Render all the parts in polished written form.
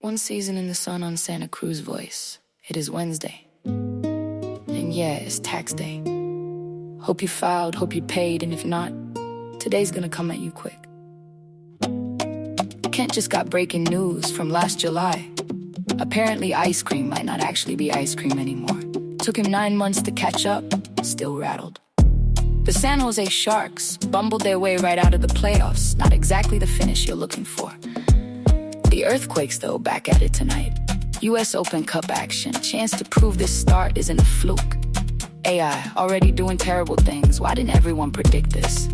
One season in the sun on Santa Cruz voice. It is Wednesday. And yeah, it's tax day. Hope you filed, hope you paid, and if not, today's gonna come at you quick. Kent just got breaking news from last July. Apparently ice cream might not actually be ice cream anymore. Took him 9 months to catch up, still rattled. The San Jose Sharks bumbled their way right out of the playoffs. Not exactly the finish you're looking for. The Earthquakes, though, back at it tonight. US Open Cup action. Chance to prove this start isn't a fluke. AI, already doing terrible things. Why didn't everyone predict this?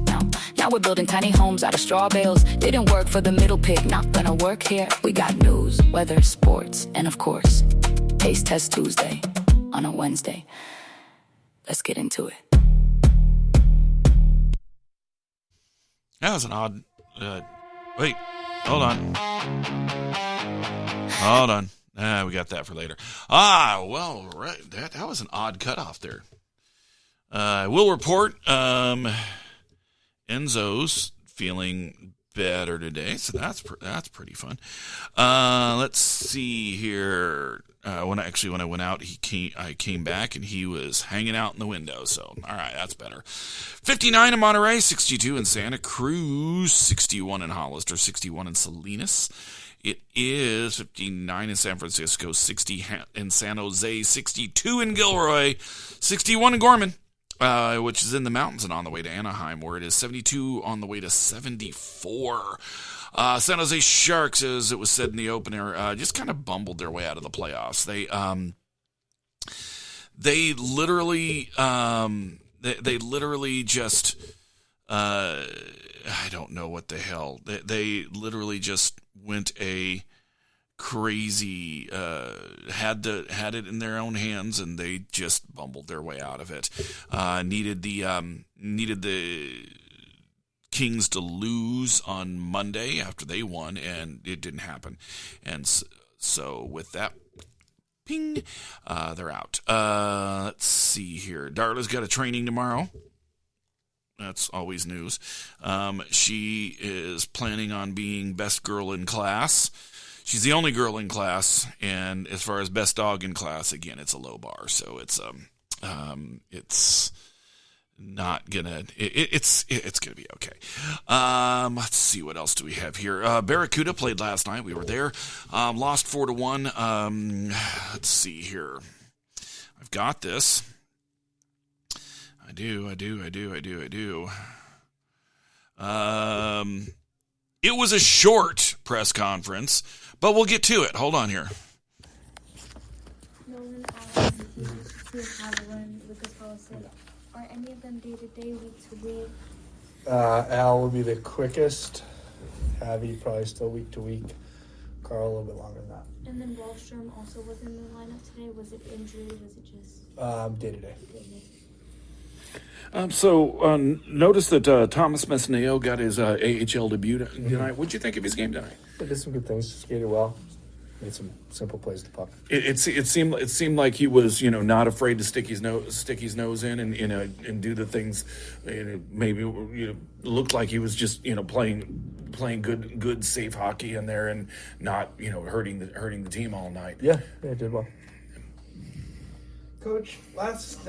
Now we're building tiny homes out of straw bales. Didn't work for the middle pig, not gonna work here. We got news, weather, sports, and of course, Taste Test Tuesday on a Wednesday. Let's get into it. That was an odd... wait, hold on. Hold on. We got that for later. Well, right. That was an odd cutoff there. I will report Enzo's feeling better today, so that's pretty fun. Let's see here. When I went out, I came back and he was hanging out in the window. So all right, that's better. 59 in Monterey, 62 in Santa Cruz, 61 in Hollister, 61 in Salinas. It is 59 in San Francisco, 60 in San Jose, 62 in Gilroy, 61 in Gorman, which is in the mountains and on the way to Anaheim, where it is 72 on the way to 74. San Jose Sharks, as it was said in the opener, just kind of bumbled their way out of the playoffs. They literally just, I don't know what the hell. They literally just went a crazy, had it in their own hands, and they just bumbled their way out of it. Needed the Kings to lose on Monday after they won, and it didn't happen. And so with that, ping, they're out. Let's see here. Darla's got a training tomorrow. That's always news. She is planning on being best girl in class. She's the only girl in class, and as far as best dog in class, again, it's a low bar. So it's not gonna. It's gonna be okay. Let's see, what else do we have here? Barracuda played last night. We were there. Lost 4-1. Let's see here. I've got this. I do. It was a short press conference, but we'll get to it. Hold on here. Nolan, Alex, Hughes, Steve Haviland, Lucas Hollister, are any of them day-to-day, week-to-week? Al would be the quickest. Javi probably still week-to-week. Carl a little bit longer than that. And then Wallstrom also was in the lineup today. Was it injury? Was it just... Day-to-day. Notice that Thomas Mesneo got his AHL debut tonight. What'd you think of his game tonight? He did some good things. Skated well. Made some simple plays to puck. It seemed like he was not afraid to stick his nose in and do the things. Maybe looked like he was just playing good safe hockey in there and not hurting the team all night. Yeah, did well. Coach, last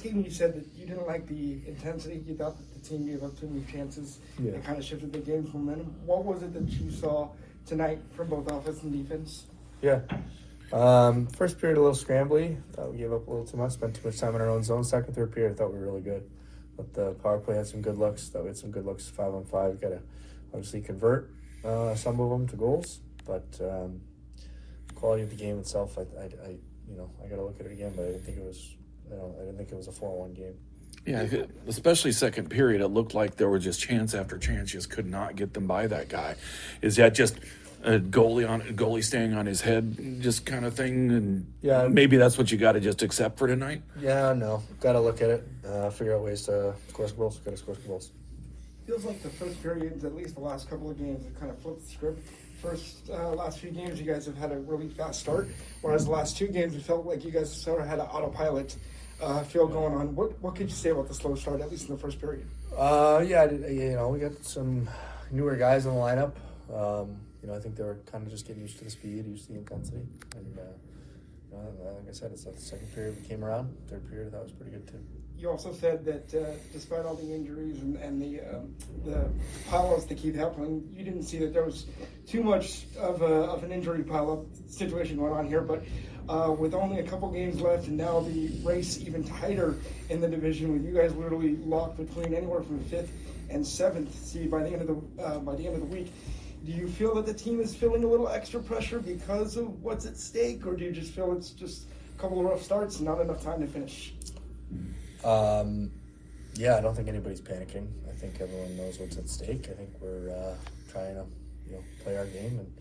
game you said that you didn't like the intensity. You thought that the team gave up too many chances. Yeah. It kind of shifted the game's momentum. What was it that you saw tonight from both offense and defense? Yeah. First period a little scrambly. Thought we gave up a little too much. Spent too much time in our own zone. Second, third period, I thought we were really good. But the power play had some good looks. Thought we had some good looks 5-on-5. Got to obviously convert some of them to goals. But quality of the game itself, I got to look at it again, but I didn't think it was. I didn't think it was a 4-1 game. Yeah, especially second period, it looked like there were just chance after chance. Just could not get them by that guy. Is that just a goalie staying on his head, just kind of thing? And yeah, maybe that's what you got to just accept for tonight. Yeah, no, got to look at it, figure out ways to score some goals. Got to score some goals. Feels like the first periods, at least the last couple of games, have kind of flipped the script. Last few games, you guys have had a really fast start, whereas the last two games, it felt like you guys sort of had an autopilot feel going on. What could you say about the slow start, at least in the first period? We got some newer guys in the lineup. I think they were kind of just getting used to the speed, used to the intensity, and like I said, it's the second period we came around. Third period, that was pretty good too. You also said that despite all the injuries and the pile-ups that keep happening, you didn't see that there was too much of an injury pile-up situation going on here. But with only a couple games left, and now the race even tighter in the division, with you guys literally locked between anywhere from 5th and 7th seed by the end of the week. Do you feel that the team is feeling a little extra pressure because of what's at stake, or do you just feel it's just a couple of rough starts and not enough time to finish? Yeah, I don't think anybody's panicking. I think everyone knows what's at stake. I think we're trying to play our game, and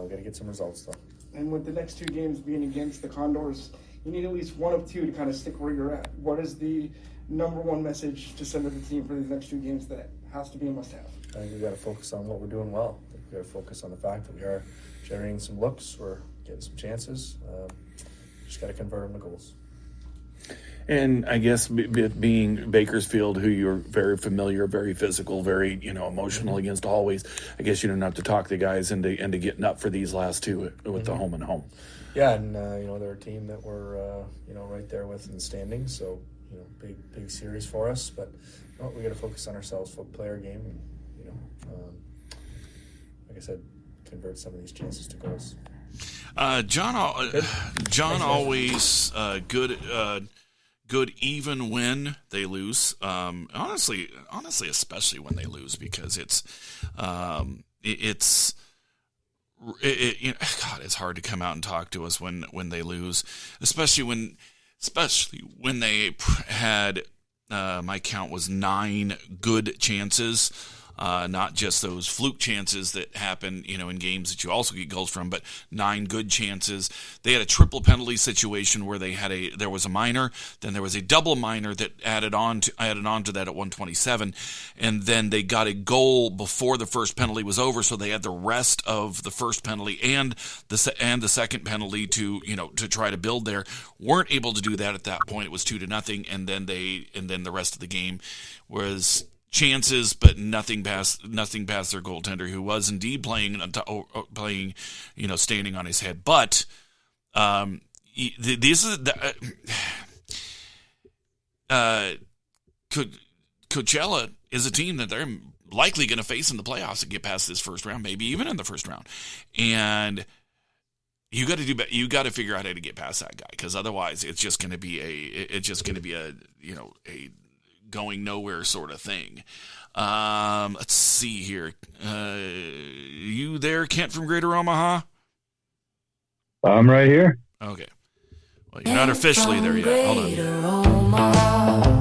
we've got to get some results though. And with the next 2 games being against the Condors, you need at least one of 2 to kind of stick where you're at. What is the number one message to send to the team for these next 2 games that has to be a must-have? I think we've got to focus on what we're doing well. I think we've got to focus on the fact that we are generating some looks, we're getting some chances. Just got to convert them to goals. And I guess being Bakersfield, who you're very familiar, very physical, very emotional against always, I guess you don't have to talk the guys into getting up for these last 2 with the home and home. Yeah, and they're a team that we're right there with in the standings. So big series for us, but we got to focus on ourselves, play our game, and like I said, convert some of these chances to goals. John always good even when they lose. Honestly, especially when they lose, because it's God, it's hard to come out and talk to us when they lose, especially when they had my count was 9 good chances. Not just those fluke chances that happen, in games that you also get goals from, but 9 good chances. They had a triple penalty situation where there was a minor, then there was a double minor that added on to that at 127, and then they got a goal before the first penalty was over, so they had the rest of the first penalty and the second penalty to try to build there. Weren't able to do that at that point. It was 2-0, and then the rest of the game was chances, but nothing past their goaltender, who was indeed playing, standing on his head. But this is Coachella is a team that they're likely going to face in the playoffs and get past this first round, maybe even in the first round, and you got to figure out how to get past that guy, because otherwise it's just going to be a going nowhere sort of thing. Let's see here. You there, Kent from Greater Omaha? I'm right here. Okay. Well, you're not officially there yet. Hold on.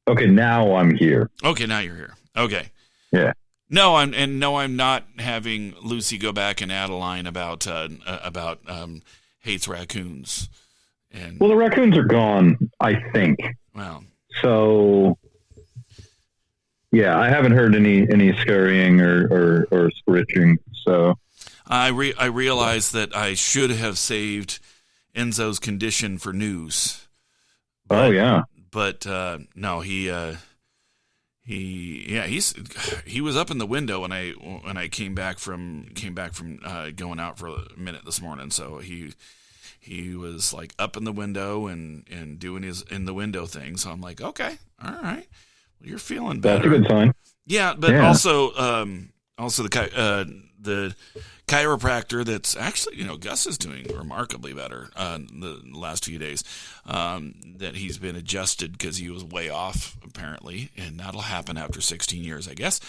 Okay, now I'm here. Okay, now you're here. Okay. Yeah. No, I'm not having Lucy go back and add a line about hates raccoons. And Well, the raccoons are gone, I think. Well. So, yeah, I haven't heard any scurrying or scritching. So I realized that I should have saved Enzo's condition for news. Oh yeah. But no, he was up in the window when I came back from going out for a minute this morning. So he was like up in the window and doing his in the window thing. So I'm like, okay, all right, well, you're feeling better. That's a good sign. Yeah, but also the chiropractor that's actually, Gus is doing remarkably better the last few days, that he's been adjusted because he was way off, apparently, and that'll happen after 16 years, I guess.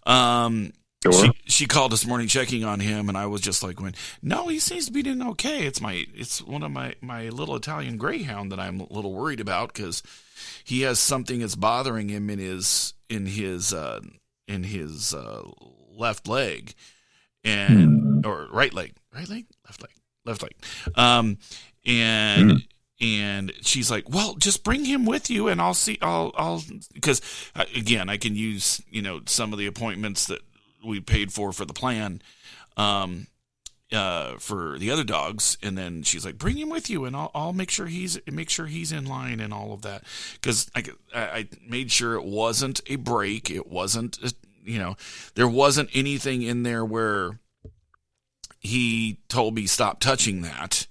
Sure. She called this morning checking on him, and I was just like, no, he seems to be doing okay. It's one of my little Italian greyhound that I'm a little worried about, because he has something that's bothering him in his left leg. Or right leg, left leg. And And she's like, well, just bring him with you and I'll, because again, I can use, some of the appointments that we paid for the plan, for the other dogs. And then she's like, bring him with you and I'll make sure he's in line and all of that. Cause I made sure it wasn't a break. It wasn't, there wasn't anything in there where he told me stop touching that.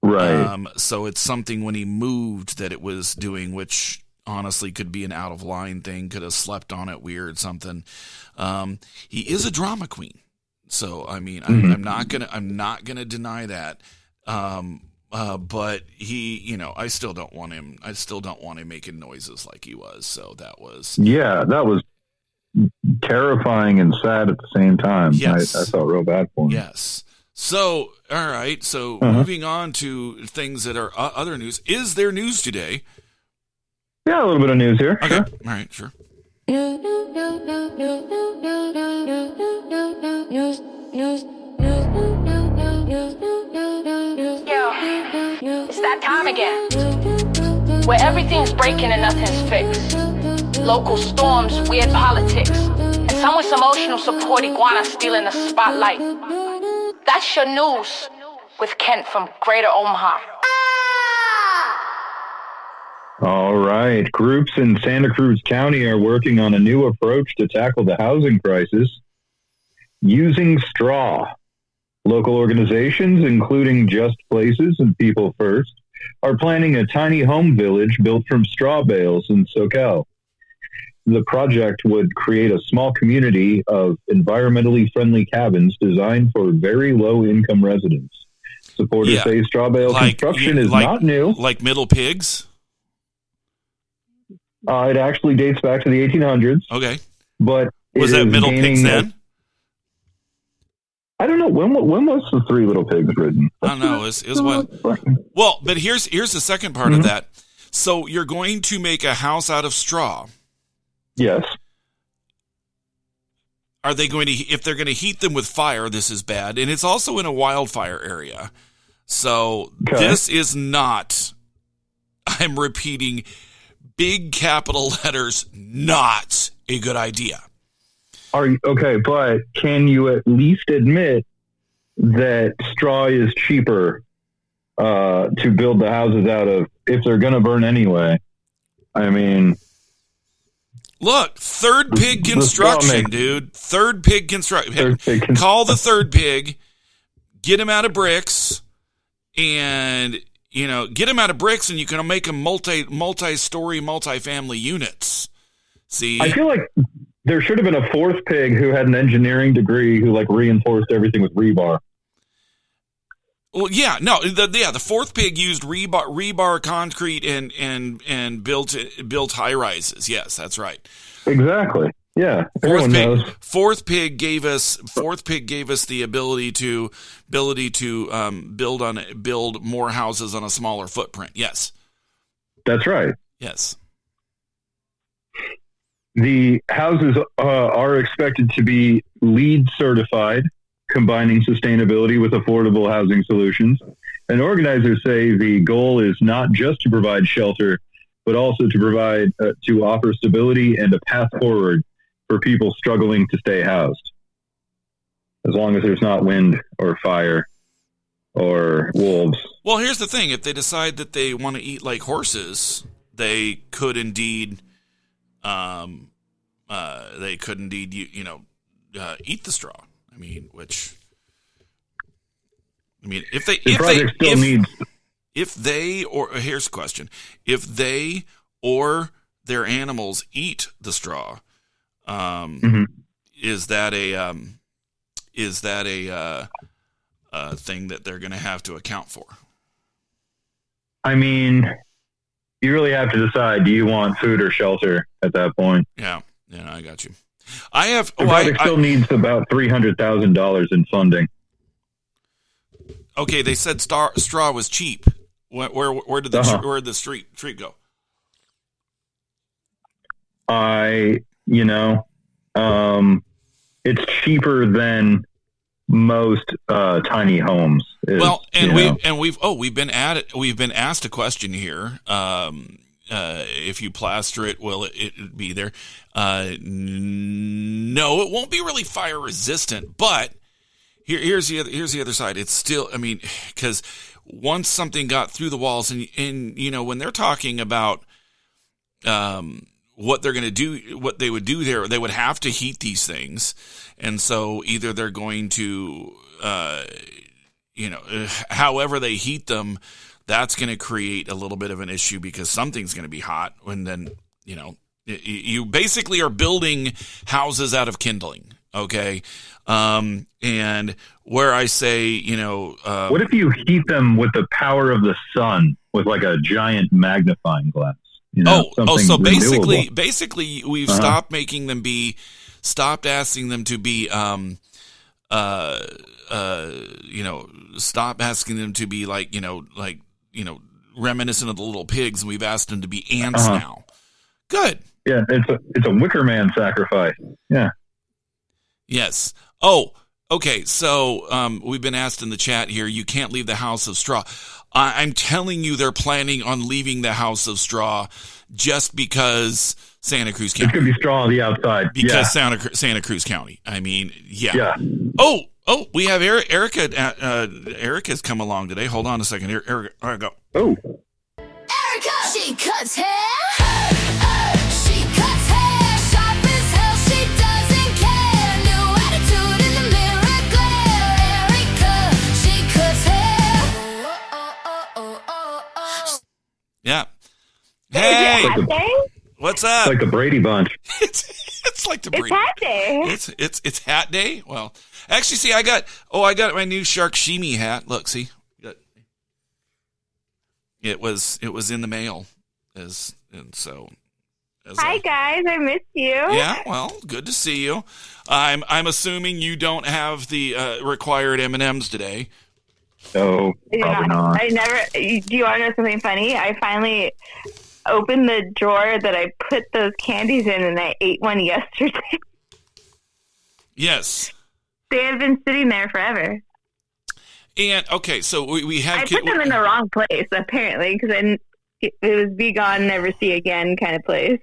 Right. So it's something when he moved that it was doing, which honestly could be an out of line thing. Could have slept on it, weird something. He is a drama queen, so I mean, I'm not gonna deny that. But he, I still don't want him. I still don't want him making noises like he was. So that was that was terrifying and sad at the same time. Yes. I felt real bad for him. Yes. So, all right. So moving on to things that are other news. Is there news today? Yeah, a little bit of news here. Okay. Sure. All right. Sure. It's that time again, where everything's breaking and nothing's fixed. Local storms, weird politics, and someone's emotional support iguana stealing the spotlight. That's your news with Kent from Greater Omaha. All right. Groups in Santa Cruz County are working on a new approach to tackle the housing crisis using straw. Local organizations, including Just Places and People First, are planning a tiny home village built from straw bales in SoCal. The project would create a small community of environmentally friendly cabins designed for very low-income residents. Supporters say straw bale construction is not new. Like Middle Pigs? It actually dates back to the 1800s. Okay. But was that Middle Pigs then? I don't know. When was the Three Little Pigs written? I don't know. It was what? Well, but here's the second part of that. So you're going to make a house out of straw. Yes. Are they going to, if they're going to heat them with fire, this is bad. And it's also in a wildfire area. So this is not, I'm repeating, big capital letters, not a good idea. Okay, but can you at least admit that straw is cheaper to build the houses out of if they're going to burn anyway? I mean... Look, Third Pig Construction, dude. Third Pig Construction. Call the Third Pig, get him out of bricks, and, get him out of bricks, and you can make them multi-story, multi-family units. See? I feel like there should have been a fourth pig who had an engineering degree who, reinforced everything with rebar. Well, yeah, no, the fourth pig used rebar concrete and built high rises. Yes, that's right. Exactly. Yeah. Fourth pig gave us the ability to build more houses on a smaller footprint. Yes. That's right. Yes. The houses are expected to be LEED certified, combining sustainability with affordable housing solutions. And organizers say the goal is not just to provide shelter, but also to offer stability and a path forward for people struggling to stay housed. As long as there's not wind or fire or wolves. Well, here's the thing. If they decide that they want to eat like horses, they could indeed, eat the straw. Here's a question. If they or their animals eat the straw, is that a thing that they're going to have to account for? I mean, you really have to decide, do you want food or shelter at that point? Yeah, I got you. The project still needs about $300,000 in funding. Okay, they said straw was cheap. Where did the street go? It's cheaper than most tiny homes. Well, and we've been asked a question here. If you plaster it, will it be there? No, it won't be really fire resistant. But here's the other side. It's still, I mean, because once something got through the walls, and when they're talking about what they're going to do, what they would do there, they would have to heat these things, and so either they're going to, however they heat them, that's going to create a little bit of an issue because something's going to be hot, and then you basically are building houses out of kindling. Okay, and where I say, what if you heat them with the power of the sun with like a giant magnifying glass? So renewable. basically we've stopped asking them to be, stop asking them to be like reminiscent of the little pigs, and we've asked them to be ants now. Good. Yeah, it's a Wicker Man sacrifice. Yeah. Yes. Oh, okay. So we've been asked in the chat here, you can't leave the house of straw. I'm telling you, they're planning on leaving the house of straw just because Santa Cruz County. It's going to be straw on the outside. Because Santa Cruz County. I mean, yeah. Oh, we have Erica. Erica's come along today. Hold on a second here. Erica, all right, go. Oh. Erica, she cuts hair. She cuts hair. Sharp as hell. She doesn't care. New attitude in the mirror glare. Erica, she cuts hair. Yeah. Hey. What's up? It's like the Brady Bunch. It's like the Brady. It's hat day. It's hat day. Well, actually, see, I got my new Shark Shimi hat. Look, see, it was in the mail, Hi guys, I missed you. Yeah, well, good to see you. I'm assuming you don't have the required M&Ms today. Oh, probably not. I never. Do you want to know something funny? I finally opened the drawer that I put those candies in, and I ate one yesterday. Yes. They have been sitting there forever. And okay, so we had. I put them in the wrong place apparently because it was be gone, never see again kind of place.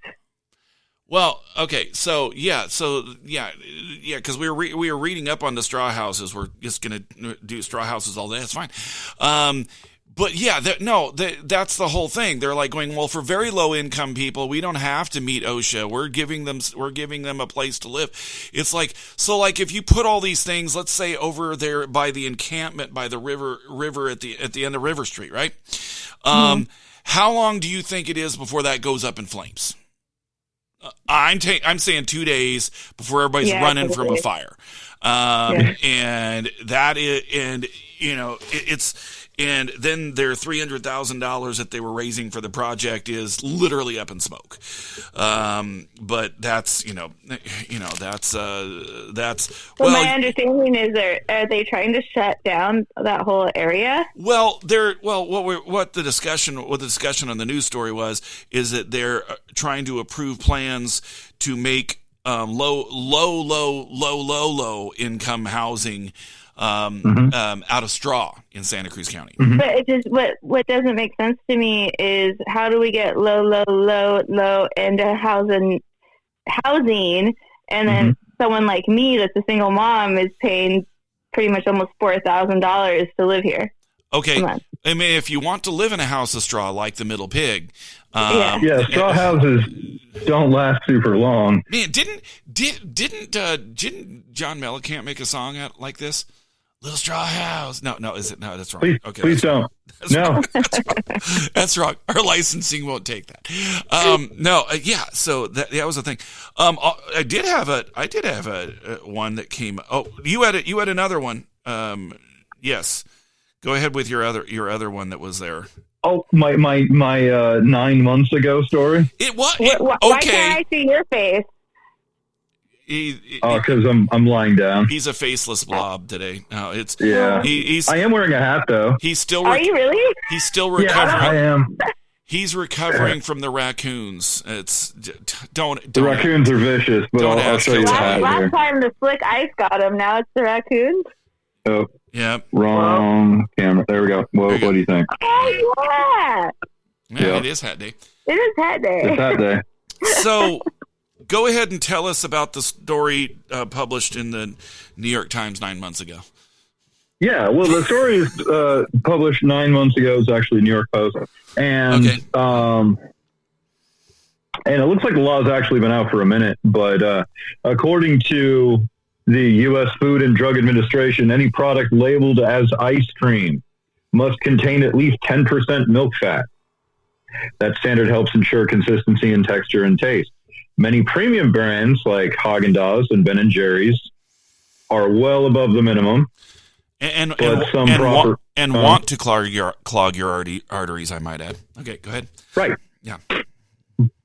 Well, okay, so because we were reading up on the straw houses. We're just gonna do straw houses all day. That's fine. But yeah, that's the whole thing. They're like going, well, for very low income people, we don't have to meet OSHA. We're giving them a place to live. It's like, so like if you put all these things, let's say over there by the encampment by the river at the end of River Street, right? How long do you think it is before that goes up in flames? I'm saying 2 days before everybody's running from a fire. And that is, and and then their $300,000 that they were raising for the project is literally up in smoke. But that's, that's. Well, my understanding is are they trying to shut down that whole area? What the discussion on the news story is that they're trying to approve plans to make low income housing out of straw in Santa Cruz County. But it just what doesn't make sense to me is how do we get low into housing, and then someone like me that's a single mom is paying pretty much almost $4,000 to live here. Okay, I mean, if you want to live in a house of straw like the Middle Pig, straw houses don't last super long. Man, didn't John Mellencamp make a song out like this? Little straw house. No, is it? No, that's wrong. Please don't. No. That's wrong. Our licensing won't take that. So that was the thing. I did have a one that came. Oh, you had another one. Yes. Go ahead with your other one that was there. Oh, my 9 months ago story. It was Why can't I see your face? Because I'm lying down. He's a faceless blob today. No, it's I am wearing a hat though. He's still. Are you really? He's still recovering. Yeah, I am. He's recovering from the raccoons. The raccoons are vicious, but I'll show you the hat here. Last time the slick ice got him. Now it's the raccoons. Oh, Yeah. wrong camera. There we go. What do you think? Oh, yeah. Yeah, Yeah. it is hat day. It is hat day. It's that day. So go ahead and tell us about the story published in the New York Times 9 months ago. Yeah, well, the story is published 9 months ago. It's actually New York Post, and Okay. And it looks like the law has actually been out for a minute. But according to the U.S. Food and Drug Administration, any product labeled as ice cream must contain at least 10% milk fat. That standard helps ensure consistency in texture and taste. Many premium brands like Haagen-Dazs and Ben & Jerry's are well above the minimum. And But want to clog your arteries, I might add. Okay, go ahead. Right. Yeah.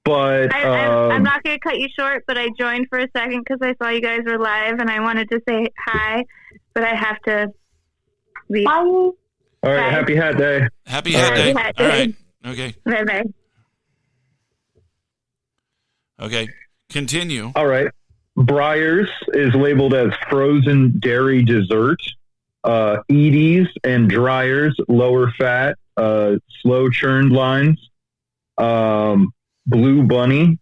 But I'm not going to cut you short, but I joined for a second because I saw you guys were live and I wanted to say hi, but I have to leave. all right, Bye. happy hat day. Happy hat day. Hat All day. right. Okay. Bye-bye. Okay. Continue. All right. Breyers is labeled as frozen dairy dessert. Edie's and Dryers, lower fat, slow churned lines. Blue Bunny,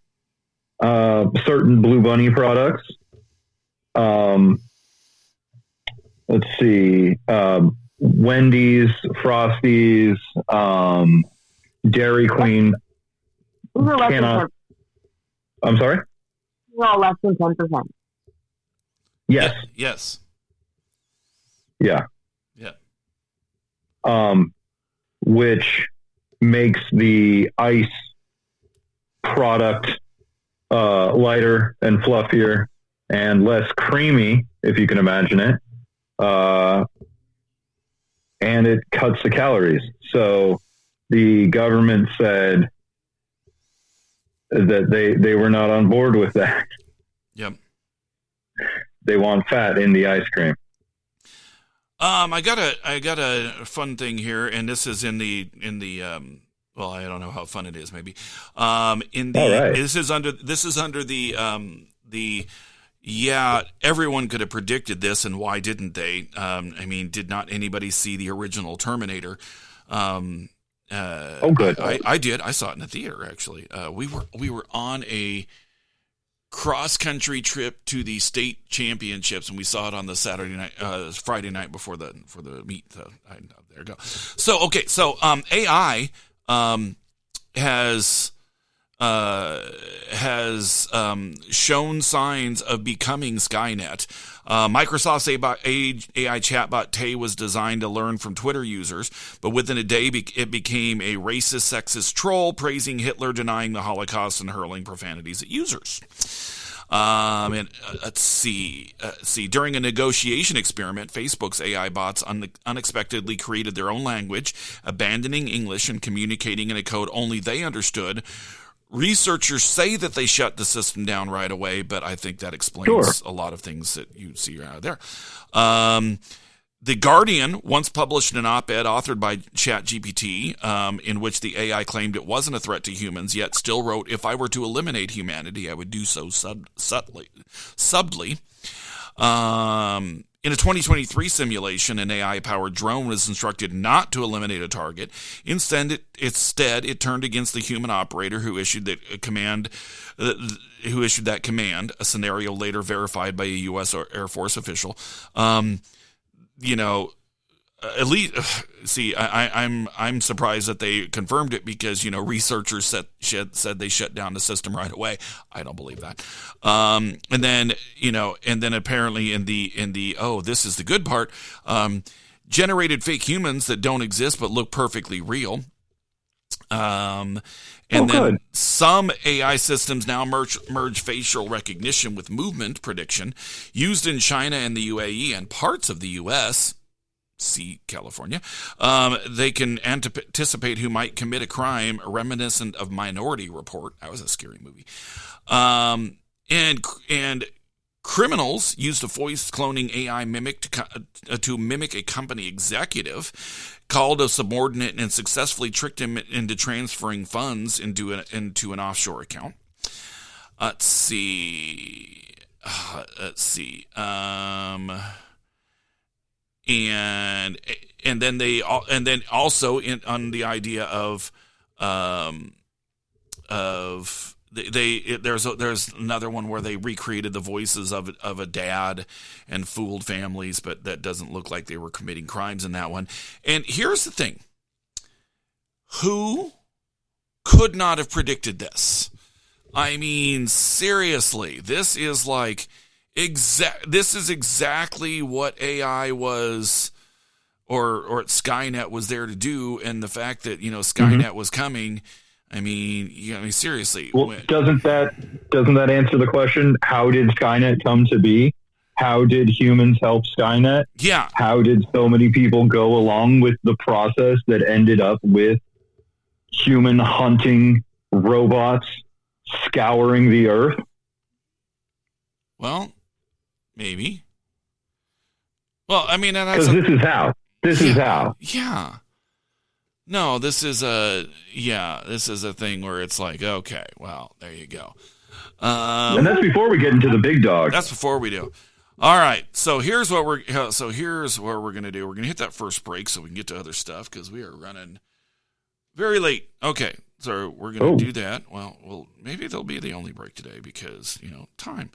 certain Blue Bunny products. Let's see. Wendy's, Frosties, Dairy Queen. Cannot. I'm sorry? Well, less than 10%. Yes. Yes. Yeah. Yeah. Which makes the ice product lighter and fluffier and less creamy, if you can imagine it. And it cuts the calories. So the government said that they were not on board with that. Yep. They want fat in the ice cream. I got a fun thing here, and this is in the well, I don't know how fun it is. Maybe this is under the everyone could have predicted this, and why didn't they? I mean, did not anybody see the original Terminator? Good. I did. I saw it in the theater. Actually, we were on a cross country trip to the state championships, and we saw it on the Friday night before the meet. There you go. So okay, so AI has shown signs of becoming Skynet. Microsoft's AI chatbot Tay was designed to learn from Twitter users, but within a day it became a racist, sexist troll, praising Hitler, denying the Holocaust, and hurling profanities at users. Let's see. During a negotiation experiment, Facebook's AI bots unexpectedly created their own language, abandoning English and communicating in a code only they understood. Researchers say that they shut the system down right away, but I think that explains a lot of things that you see out there. The Guardian once published an op-ed authored by ChatGPT in which the AI claimed it wasn't a threat to humans, yet still wrote, "If I were to eliminate humanity, I would do so subtly." In a 2023 simulation, an AI-powered drone was instructed not to eliminate a target. Instead, it turned against the human operator who issued that command. A scenario later verified by a U.S. Air Force official. At least, I'm surprised that they confirmed it because researchers said they shut down the system right away. I don't believe that. And then apparently in the this is the good part. Generated fake humans that don't exist but look perfectly real. Then some AI systems now merge facial recognition with movement prediction, used in China and the UAE and parts of the U.S. See California. They can anticipate who might commit a crime reminiscent of Minority Report. That was a scary movie. And criminals used a voice cloning AI to mimic a company executive, called a subordinate, and successfully tricked him into transferring funds into an offshore account. Let's see. and then also on the idea of there's another one where they recreated the voices of a dad and fooled families, but that doesn't look like they were committing crimes in that one. And here's the thing: who could not have predicted this? I mean, seriously, this is like this is exactly what AI was, or Skynet was there to do, and the fact that Skynet was coming. I mean, seriously. Well, doesn't that answer the question? How did Skynet come to be? How did humans help Skynet? Yeah. How did so many people go along with the process that ended up with human hunting robots scouring the earth? Well, maybe. Well, I mean, because this is how. This is how. Yeah. No, this is a thing where it's like, okay, well, there you go. And that's before we get into the big dog. That's before we do. All right, so here's what we're going to do. We're going to hit that first break so we can get to other stuff because we are running very late. Okay, so we're going to do that. Well, maybe they'll be the only break today because, time.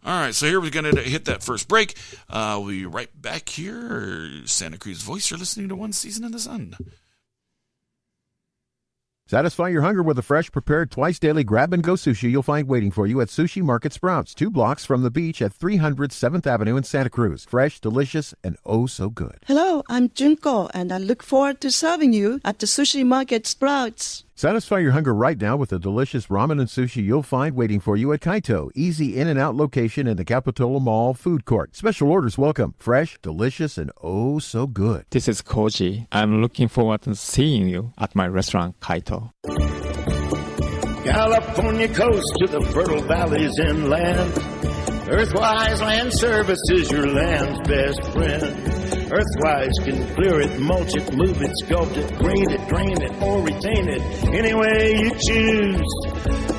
All right, so here we're going to hit that first break. We'll be right back here. Santa Cruz Voice, you're listening to One Season in the Sun. Satisfy your hunger with a fresh, prepared, twice-daily grab-and-go sushi you'll find waiting for you at Sushi Market Sprouts, 2 blocks from the beach at 300 7th Avenue in Santa Cruz. Fresh, delicious, and oh so good. Hello, I'm Junko, and I look forward to serving you at the Sushi Market Sprouts. Satisfy your hunger right now with the delicious ramen and sushi you'll find waiting for you at Kaito. Easy in and out location in the Capitola Mall food court. Special orders welcome. Fresh, delicious, and oh so good. This is Koji. I'm looking forward to seeing you at my restaurant, Kaito. California coast to the fertile valleys inland. Earthwise Land Service is your land's best friend. Earthwise can clear it, mulch it, move it, sculpt it, grade it, drain it, or retain it, any way you choose.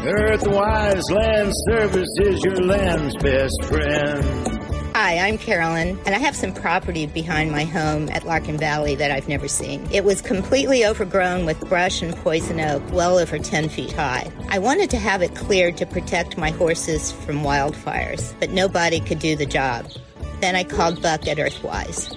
Earthwise Land Service is your land's best friend. Hi, I'm Carolyn, and I have some property behind my home at Larkin Valley that I've never seen. It was completely overgrown with brush and poison oak, well over 10 feet high. I wanted to have it cleared to protect my horses from wildfires, but nobody could do the job. Then I called Buck at Earthwise.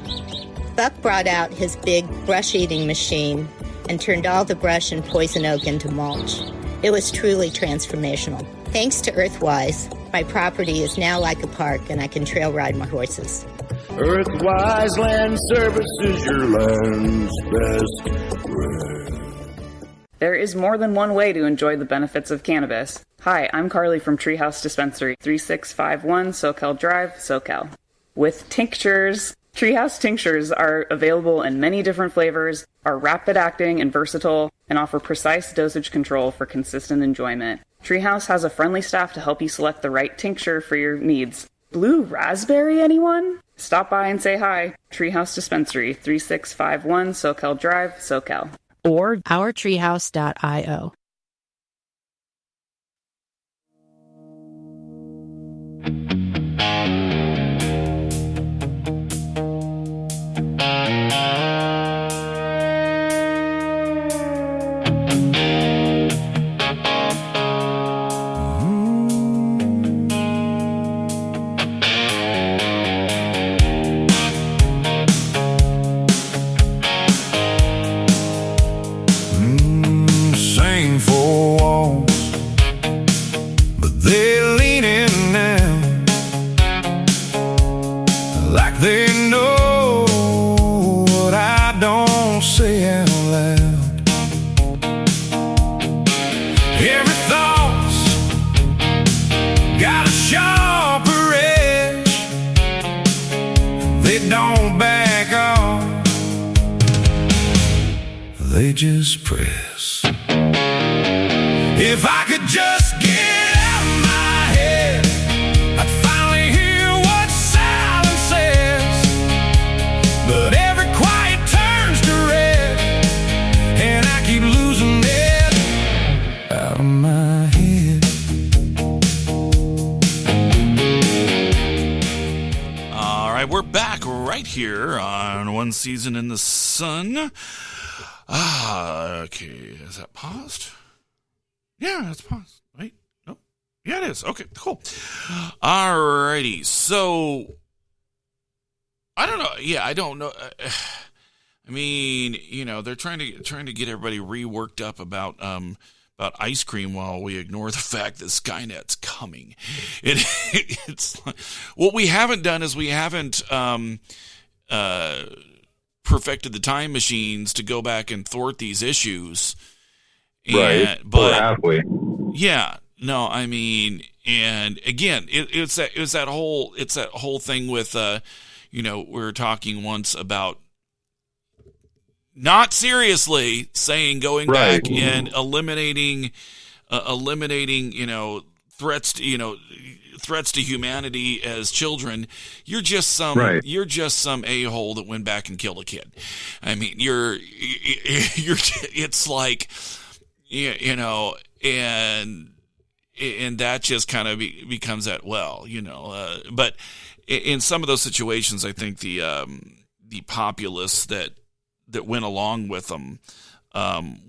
Buck brought out his big brush-eating machine and turned all the brush and poison oak into mulch. It was truly transformational. Thanks to Earthwise, my property is now like a park and I can trail ride my horses. Earthwise Land Service is your land's best friend. There is more than one way to enjoy the benefits of cannabis. Hi, I'm Carly from Treehouse Dispensary, 3651 SoCal Drive, SoCal. With tinctures. Treehouse tinctures are available in many different flavors, are rapid acting and versatile, and offer precise dosage control for consistent enjoyment. Treehouse has a friendly staff to help you select the right tincture for your needs. Blue raspberry, anyone? Stop by and say hi. Treehouse Dispensary, 3651 SoCal Drive, SoCal. Or ourtreehouse.io. Just press. If I could just get out of my head, I'd finally hear what silence says. But every quiet turns to red, and I keep losing it out of my head. All right, we're back right here on One Season in the Sun. Okay, is that paused? Yeah, it's paused. Wait, no. Yeah, it is. Okay, cool. Alrighty, so I don't know. Yeah, I don't know. I mean, they're trying to get everybody reworked up about ice cream while we ignore the fact that Skynet's coming. It's like, what we haven't done is we haven't perfected the time machines to go back and thwart these issues. Right. But or halfway. Yeah. No, I mean, and again, it's that whole thing with we were talking once about not seriously saying going back and eliminating threats to humanity as children. You're just some a-hole that went back and killed a kid. I mean, you're it's like and that just kind of becomes that but in some of those situations, I think the populace that went along with them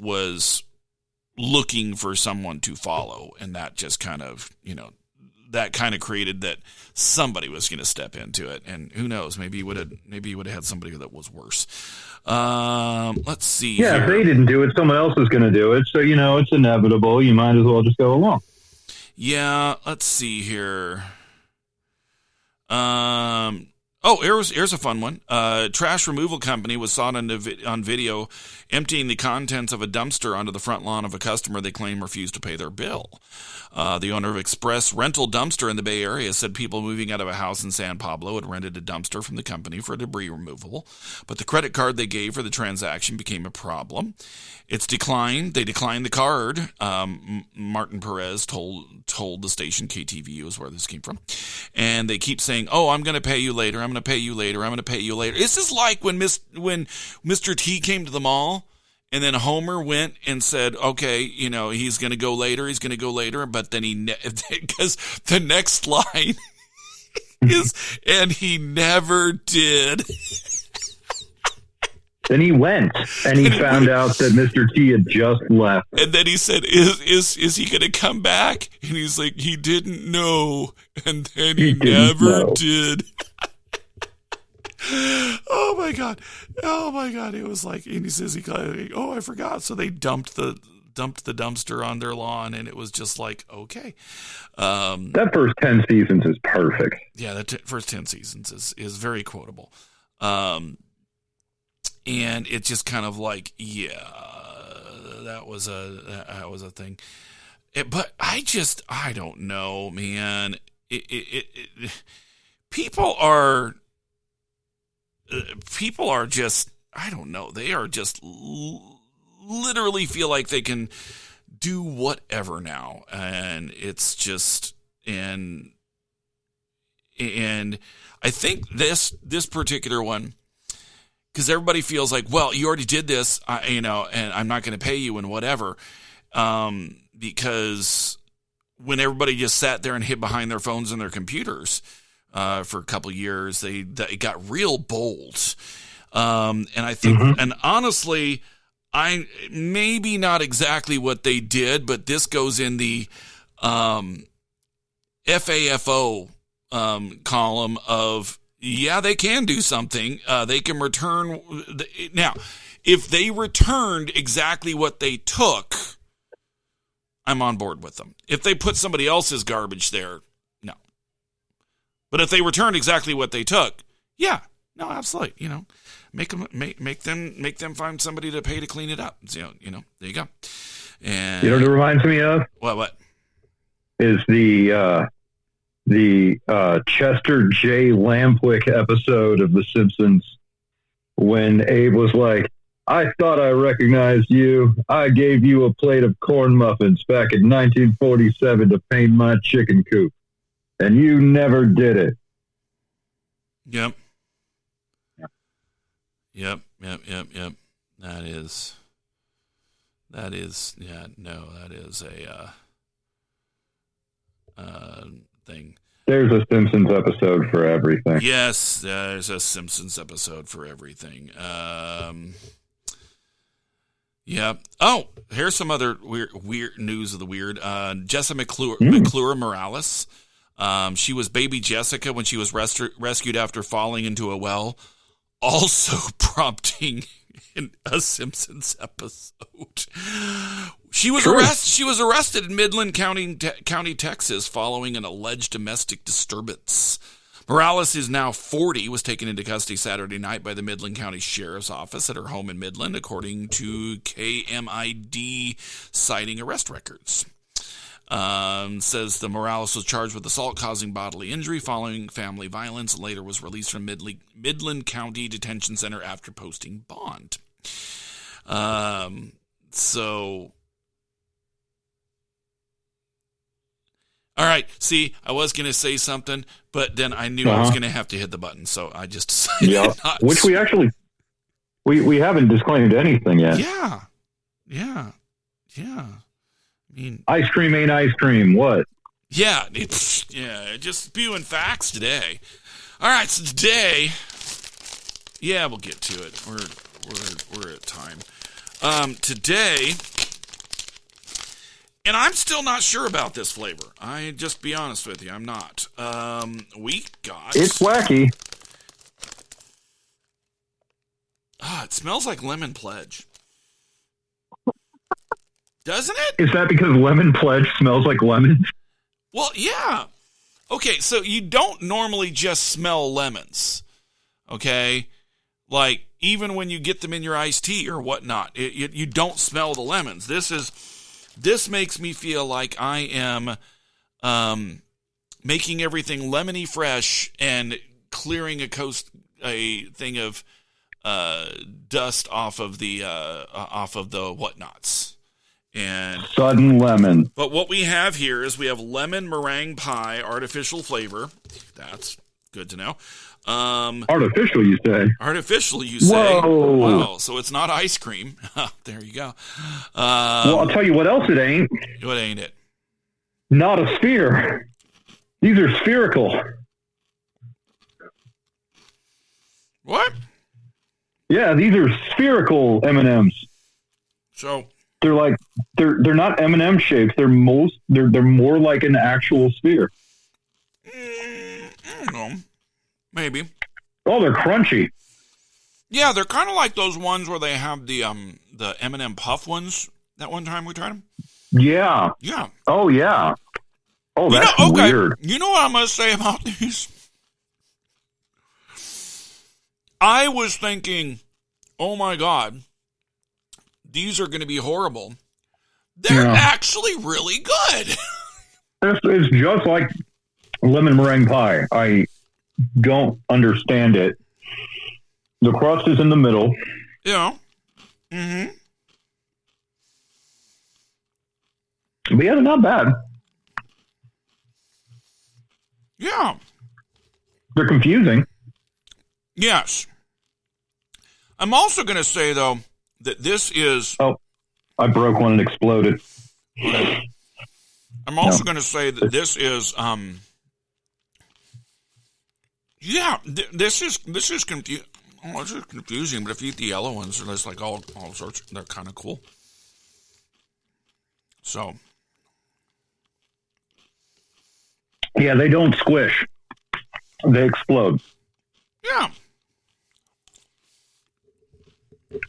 was looking for someone to follow, and that just kind of created that somebody was going to step into it, and who knows, maybe you would have had somebody that was worse. Let's see. Yeah, here. if they didn't do it, someone else is going to do it. So it's inevitable. You might as well just go along. Yeah, let's see here. Here's a fun one. Trash removal company was caught on video emptying the contents of a dumpster onto the front lawn of a customer they claim refused to pay their bill. The owner of Express Rental Dumpster in the Bay Area said people moving out of a house in San Pablo had rented a dumpster from the company for debris removal, but the credit card they gave for the transaction became a problem. It's declined. They declined the card. Martin Perez told the station KTVU is where this came from, and they keep saying, "Oh, I'm going to pay you later. I'm going to pay you later. I'm going to pay you later." This is like when Mr. T came to the mall. And then Homer went and said, okay, he's going to go later. He's going to go later. But then because the next line is, and he never did. Then he went and he found out that Mr. T had just left. And then he said, is he going to come back? And he's like, he didn't know. And then he never did. Oh my god! It was like, and he says, I forgot. So they dumped the dumpster on their lawn, and it was just like, okay. That first 10 seasons is perfect. Yeah, the first 10 seasons is very quotable, and it's just kind of like, yeah, that was a thing. But I don't know, man. People are just, I don't know. They are just literally feel like they can do whatever now. And it's just, and I think this particular one, because everybody feels like, well, you already did this, and I'm not going to pay you and whatever. Because when everybody just sat there and hid behind their phones and their computers, for a couple of years, they got real bold, and I think, and honestly, I maybe not exactly what they did, but this goes in the FAFO column of, yeah, they can do something. They can return now. If they returned exactly what they took, I'm on board with them. If they put somebody else's garbage there, no. But if they returned exactly what they took, yeah, no, absolutely. Make them find somebody to pay to clean it up. So, there you go. And what it reminds me of? What? Is the Chester J. Lampwick episode of The Simpsons when Abe was like, I thought I recognized you. I gave you a plate of corn muffins back in 1947 to paint my chicken coop. And you never did it. Yep. That is a thing. There's a Simpsons episode for everything. Yes, there's a Simpsons episode for everything. Yeah. Oh, here's some other weird news of the weird. Jessa McClure Morales. She was baby Jessica when she was rescued after falling into a well, also prompting a Simpsons episode. She was arrested in Midland County, Texas, following an alleged domestic disturbance. Morales is now 40, was taken into custody Saturday night by the Midland County Sheriff's Office at her home in Midland, according to KMID citing arrest records. Says the Morales was charged with assault causing bodily injury following family violence and later was released from Midland County Detention Center after posting bond. All right, see, I was going to say something, but then I knew I was going to have to hit the button, so I just decided not to. Which we actually, we haven't disclaimed anything yet. Yeah. I mean, ice cream ain't ice cream. What? Yeah, just spewing facts today. All right, so today, we'll get to it. We're at time. Today, and I'm still not sure about this flavor. I just be honest with you, I'm not. We got. It's wacky. It smells like Lemon Pledge. Doesn't it? Is that because Lemon Pledge smells like lemons? Well, yeah. Okay, so you don't normally just smell lemons, okay? Like, even when you get them in your iced tea or whatnot, you don't smell the lemons. This makes me feel like I am making everything lemony fresh and clearing a thing of dust off of the whatnots. And sudden lemon. But what we have here is we have lemon meringue pie, artificial flavor. That's good to know. Artificial, you say? Artificial, you say? Whoa. Wow, so it's not ice cream. There you go. Well, I'll tell you what else it ain't. What ain't it? Not a sphere. These are spherical. What? Yeah, these are spherical M&Ms. So they're like they're not M&M shapes. They're more like an actual sphere. I don't know. Maybe. Oh, they're crunchy. Yeah, they're kind of like those ones where they have the M&M Puff ones. That one time we tried them. Yeah. Yeah. Oh yeah. Oh, that's weird. You know what I'm going to say about these? I was thinking, oh my God, these are going to be horrible. They're actually really good. It's just like lemon meringue pie. I don't understand it. The crust is in the middle. Yeah. Mm-hmm. But yeah, they're not bad. Yeah. They're confusing. Yes. I'm also going to say, though, that this is... Oh, I broke one and exploded. I'm also going to say that this is... this is confusing. Oh, this is confusing, but if you eat the yellow ones, there's like all sorts. They're kind of cool. So... Yeah, they don't squish. They explode. Yeah.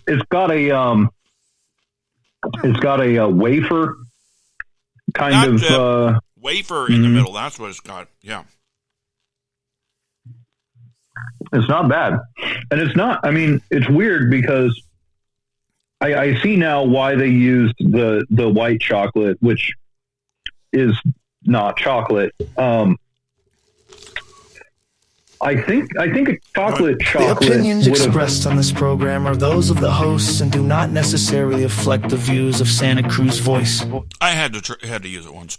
It's got a wafer kind of wafer in the middle. That's what it's got. Yeah. It's not bad. And it's not, I mean, it's weird because I see now why they used the white chocolate, which is not chocolate. I think a chocolate. The opinions expressed on this program are those of the hosts and do not necessarily reflect the views of Santa Cruz Voice. I had to use it once.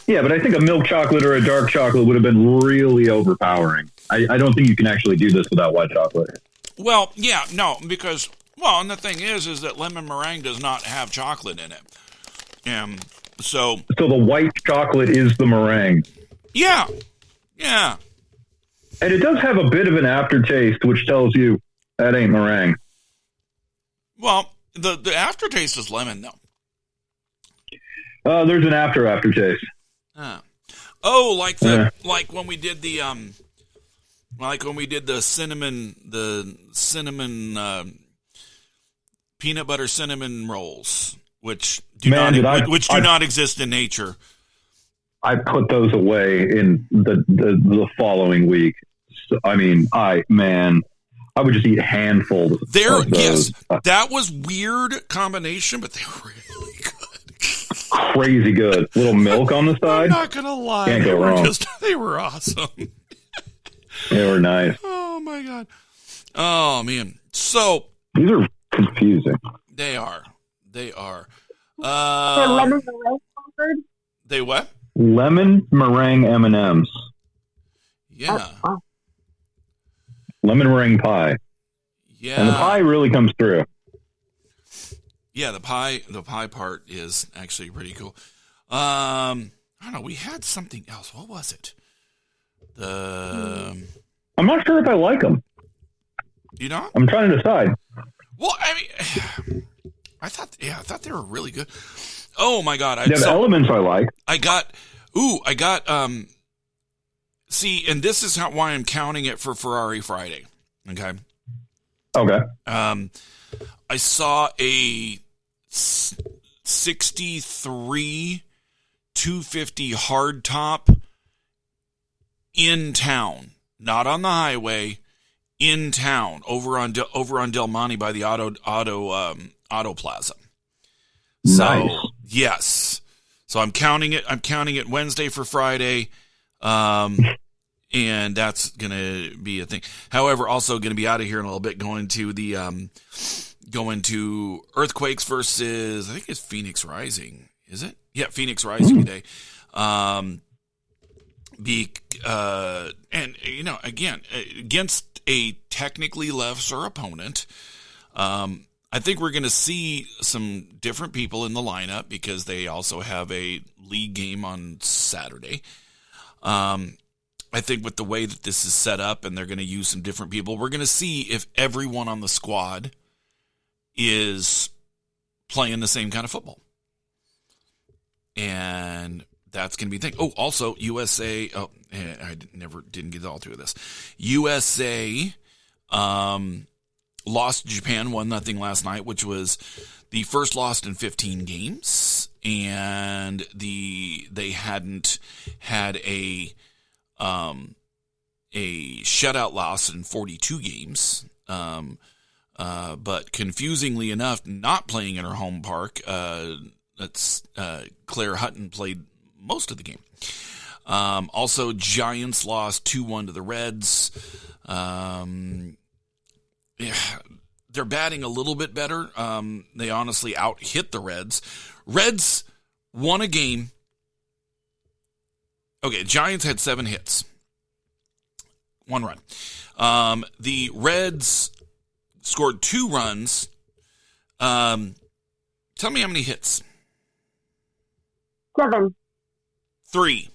Yeah, but I think a milk chocolate or a dark chocolate would have been really overpowering. I don't think you can actually do this without white chocolate. Well, yeah, no, because and the thing is that lemon meringue does not have chocolate in it, and so the white chocolate is the meringue. Yeah. Yeah. And it does have a bit of an aftertaste, which tells you that ain't meringue. Well, the aftertaste is lemon, though. There's an aftertaste. Oh, like when we did the cinnamon peanut butter cinnamon rolls, which do not exist in nature. I put those away in the following week. So, I mean, I would just eat handfuls. Of those. Yes, that was weird combination, but they were really good. Crazy good. Little milk on the side. I'm not gonna lie, Can't go wrong. They were awesome. They were nice. Oh my god. Oh man. So these are confusing. They are. lemon meringue flavored? They what? Lemon meringue M&Ms. Yeah. Lemon meringue pie. Yeah. And the pie really comes through. Yeah, the pie part is actually pretty cool. I don't know. We had something else. What was it? I'm not sure if I like them. You know? I'm trying to decide. Well, I mean, I thought they were really good. Oh my god! They have elements I like. See, and this is why I'm counting it for Ferrari Friday. Okay. Okay. I saw a 63 250 hardtop in town, not on the highway, in town, over on Del Monte by the Auto Plaza. So, nice. Yes. So I'm counting it Wednesday for Friday. And that's going to be a thing. However, also going to be out of here in a little bit, going to Earthquakes versus, I think it's Phoenix Rising. Is it? Yeah, Phoenix Rising today. And you know, again, against a technically lesser opponent, I think we're going to see some different people in the lineup because they also have a league game on Saturday. I think with the way that this is set up and they're going to use some different people, we're going to see if everyone on the squad is playing the same kind of football. And that's going to be the thing. Oh, also USA. Oh, I didn't get all through this. USA lost to Japan 1-0 last night, which was the first loss in 15 games, and they hadn't had a shutout loss in 42 games. But confusingly enough, not playing in her home park. Claire Hutton played most of the game. Also, Giants lost 2-1 to the Reds. They're batting a little bit better. They honestly out-hit the Reds. Reds won a game. Okay, Giants had 7 hits. 1 run. The Reds scored 2 runs. Tell me how many hits. 7. 3.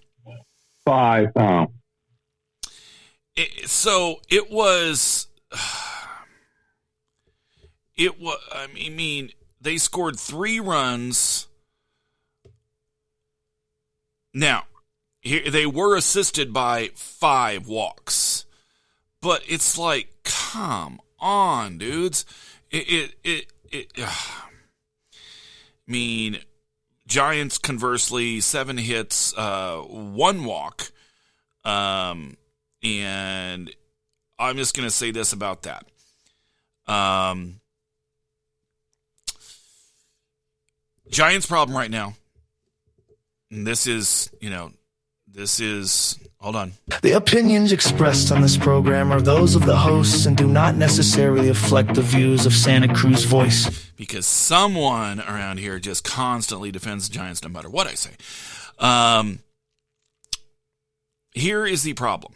5. Oh. So it was. I mean, they scored 3 runs. Now, they were assisted by 5 walks, but it's like, come on, dudes. I mean, Giants conversely 7 hits, 1 walk, and I'm just going to say this about that. Giants' problem right now, and this is, hold on. The opinions expressed on this program are those of the hosts and do not necessarily reflect the views of Santa Cruz Voice. Because someone around here just constantly defends the Giants no matter what I say. Here is the problem.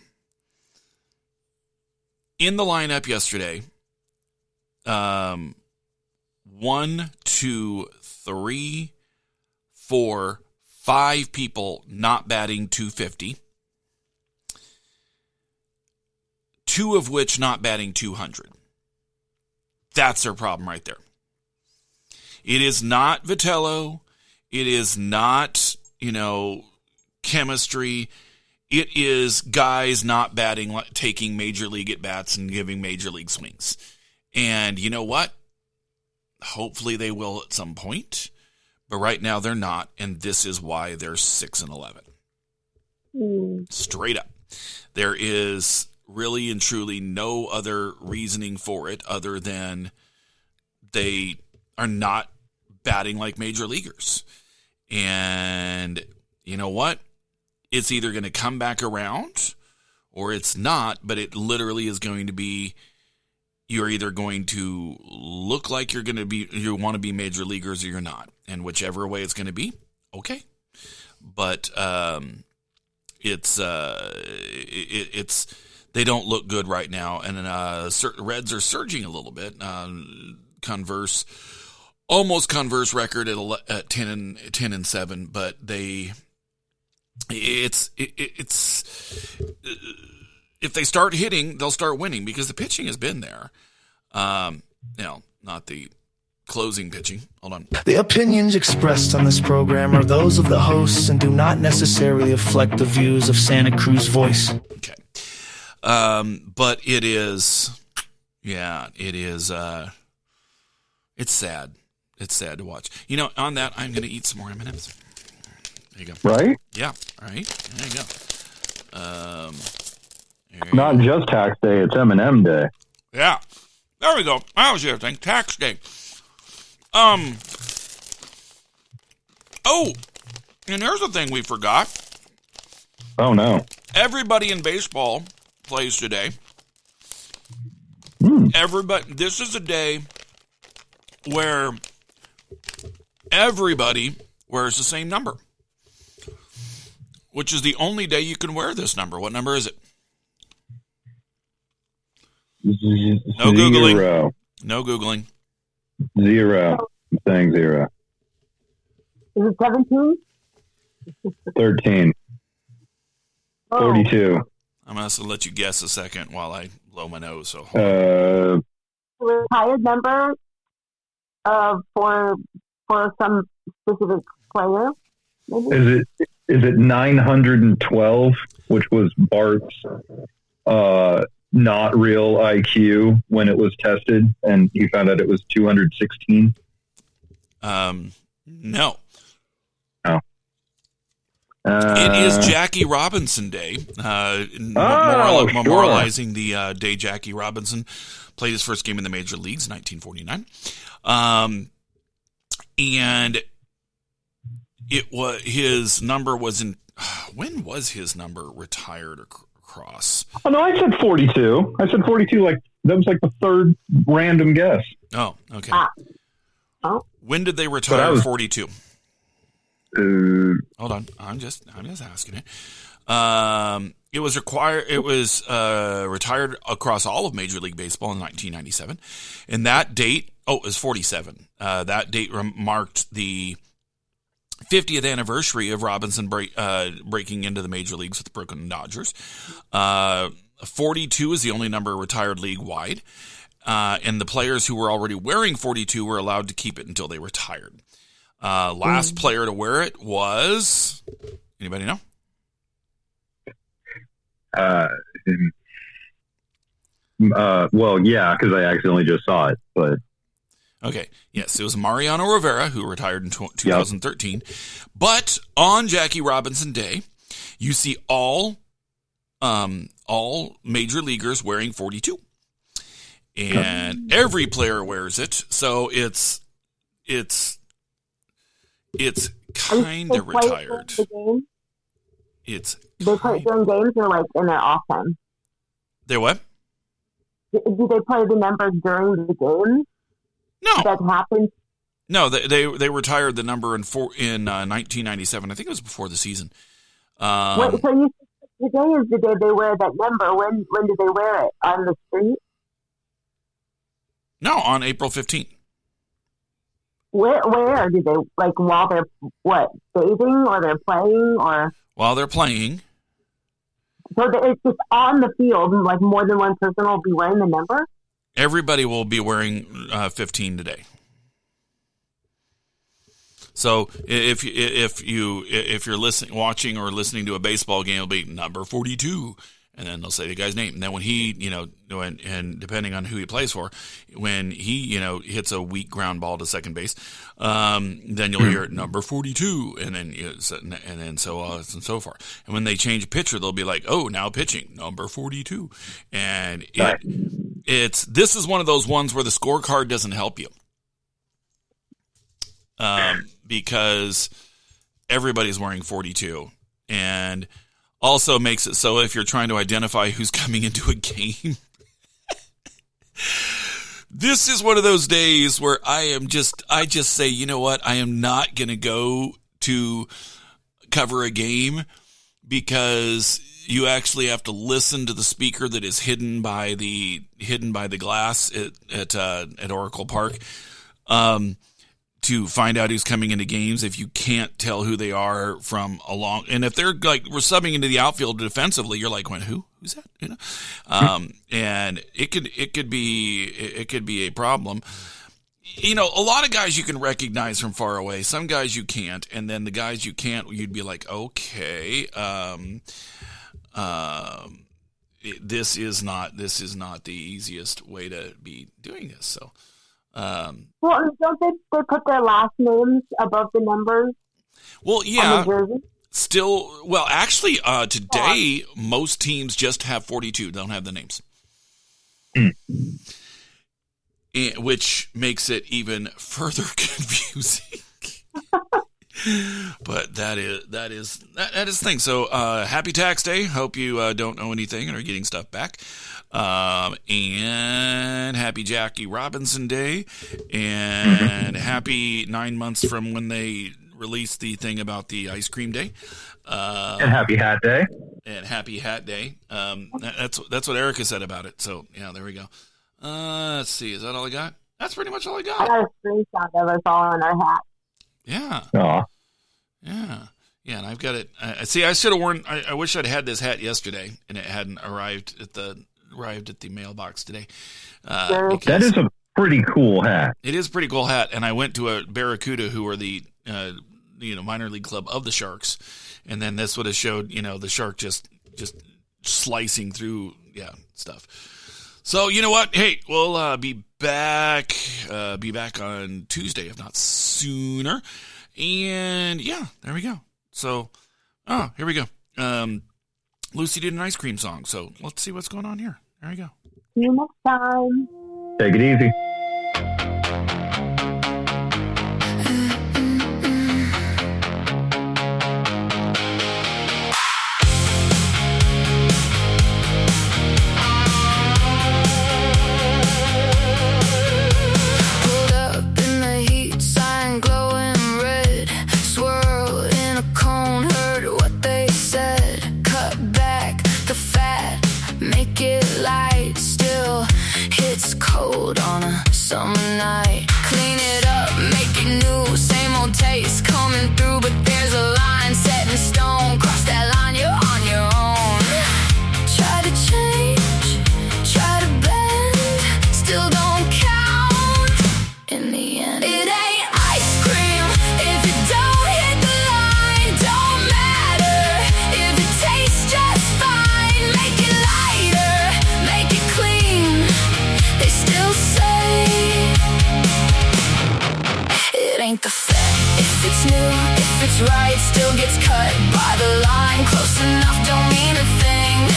In the lineup yesterday, 1, 2, 3, 4, 5 people not batting 250. 2 of which not batting 200. That's their problem right there. It is not Vitello. It is not, chemistry. It is guys not batting, taking major league at bats and giving major league swings. And you know what? Hopefully they will at some point. But right now they're not. And this is why they're 6-11. Straight up. There is really and truly no other reasoning for it other than they are not batting like major leaguers. And you know what? It's either going to come back around or it's not, but it literally is going to be, you're either going to look like you want to be major leaguers or you're not. And whichever way it's going to be, okay. But it's they don't look good right now. And Reds are surging a little bit. Almost Converse record at 10-7, but it's if they start hitting, they'll start winning because the pitching has been there. Not the closing pitching. Hold on. The opinions expressed on this program are those of the hosts and do not necessarily reflect the views of Santa Cruz Voice. Okay. But it is, it's sad. It's sad to watch. On that, I'm going to eat some more M&Ms. There you go. Right? Yeah. All right. There you go. Not just tax day, it's M&M day. Yeah. There we go. That was the other thing. Tax day. Oh, and here's the thing we forgot. Oh, no. Everybody in baseball plays today. Everybody. This is a day where everybody wears the same number, which is the only day you can wear this number. What number is it? No Googling. Zero. No Googling. Zero. I'm saying zero. Is it 17? 13. 42. Oh. I'm going to let you guess a second while I blow my nose. So retired number for some specific player. Maybe? Is it 912, which was Bart's not real IQ when it was tested, and he found out it was 216? No. Oh. It is Jackie Robinson Day. Memorializing the day Jackie Robinson played his first game in the major leagues in 1949. And it was his number was in. When was his number retired across? Oh no, I said 42. I said 42. Like that was like the third random guess. Oh, okay. Oh. When did they retire 42? Hold on, I'm just asking it. It was retired across all of Major League Baseball in 1997, and that date, it was 47. That date marked the 50th anniversary of Robinson breaking into the major leagues with the Brooklyn Dodgers. 42 is the only number retired league-wide, and the players who were already wearing 42 were allowed to keep it until they retired. Last player to wear it was... Anybody know? Well, yeah, because I accidentally just saw it, but... Okay, yes, it was Mariano Rivera, who retired in 2013. Yep. But on Jackie Robinson Day, you see all major leaguers wearing 42. And every player wears it, so it's kind of retired. It's they play during games or like in their off time? They what? Do they play the number during the game? No, that happened. No, they retired the number in 1997. I think it was before the season. So you today is the day they wear that number. When did they wear it? On the street? No, on April 15th. Where did they, like, while they're bathing or they're playing or? While they're playing. So it's just on the field, like more than one person will be wearing the number? Everybody will be wearing 15 today. So if you're watching or listening to a baseball game, it'll be number 42, and then they'll say the guy's name. And then when he, and depending on who he plays for, when he, hits a weak ground ball to second base, then you'll hear number 42, and then so on and so forth. And when they change pitcher, they'll be like, oh, now pitching number 42, and this is one of those ones where the scorecard doesn't help you. Because everybody's wearing 42, and also makes it so if you're trying to identify who's coming into a game, this is one of those days where I just say, you know what, I am not going to go to cover a game, because you actually have to listen to the speaker that is hidden by the glass at Oracle Park. To find out who's coming into games, if you can't tell who they are from and if they're like we're subbing into the outfield defensively, you're like, who's that? And it could be a problem. A lot of guys you can recognize from far away. Some guys you can't, and then the guys you can't, you'd be like, okay, this is not the easiest way to be doing this. So. Well, don't they put their last names above the numbers? Well, yeah. On the jersey? Still, well, actually, today most teams just have 42. Don't have the names, which makes it even further confusing. But that is the thing. So, happy tax day. Hope you don't owe anything and are getting stuff back. And happy Jackie Robinson Day, and happy 9 months from when they released the thing about the ice cream day. And happy hat day. And happy hat day. That's what Erica said about it. So yeah, there we go. Let's see. Is that all I got? That's pretty much all I got. I got a screenshot of us all in our hats. Yeah. Aww. Yeah. Yeah, and I've got it. See, I should have worn. I wish I'd had this hat yesterday, and it hadn't arrived at the mailbox today. That is a pretty cool hat. It is a pretty cool hat, and I went to a Barracuda, who are the minor league club of the Sharks, and then this would have showed the shark just slicing through stuff. So you know what? Hey, we'll be back on Tuesday, if not sooner. And yeah, there we go. So, here we go. Lucy did an ice cream song, so let's see what's going on here. There we go. See you next time. Take it easy. Pulled up in the heat, sign glowing red. Swirl in a cone, heard what they said. Cut back the fat, make it light. Still hits cold on a summer night. Clean it up, make it new. Same old taste coming through, but there's a line set in stone. Cross that line, you're on your own. Try to change, try to bend, still don't count. In the end, it ain't ice cream if it don't hit the line. Don't matter if it tastes just fine. Make it lighter, make it clean. They still say it ain't the fit. If it's new, if it's right, still gets cut by the line. Close enough don't mean a thing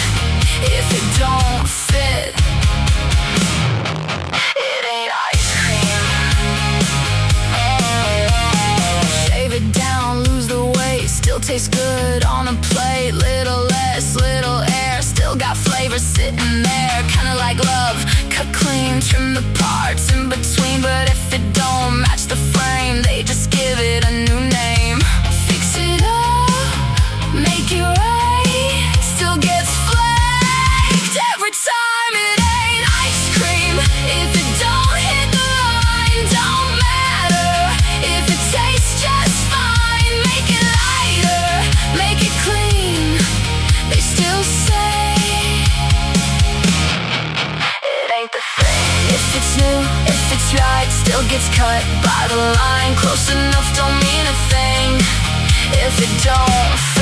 if it don't fit. It ain't ice cream. Shave it down, lose the weight, still tastes good on a plate. Little less, little air, still got flavor sitting there. Kinda like love, cut clean, trim the parts in between. But if it don't match the frame, they just give it a new name. Fix it up, make it right, still gets flaked every time. It ain't ice cream if it don't hit the line. Don't matter if it tastes just fine. Make it lighter, make it clean. They still say it's cut by the line. Close enough don't mean a thing if it don't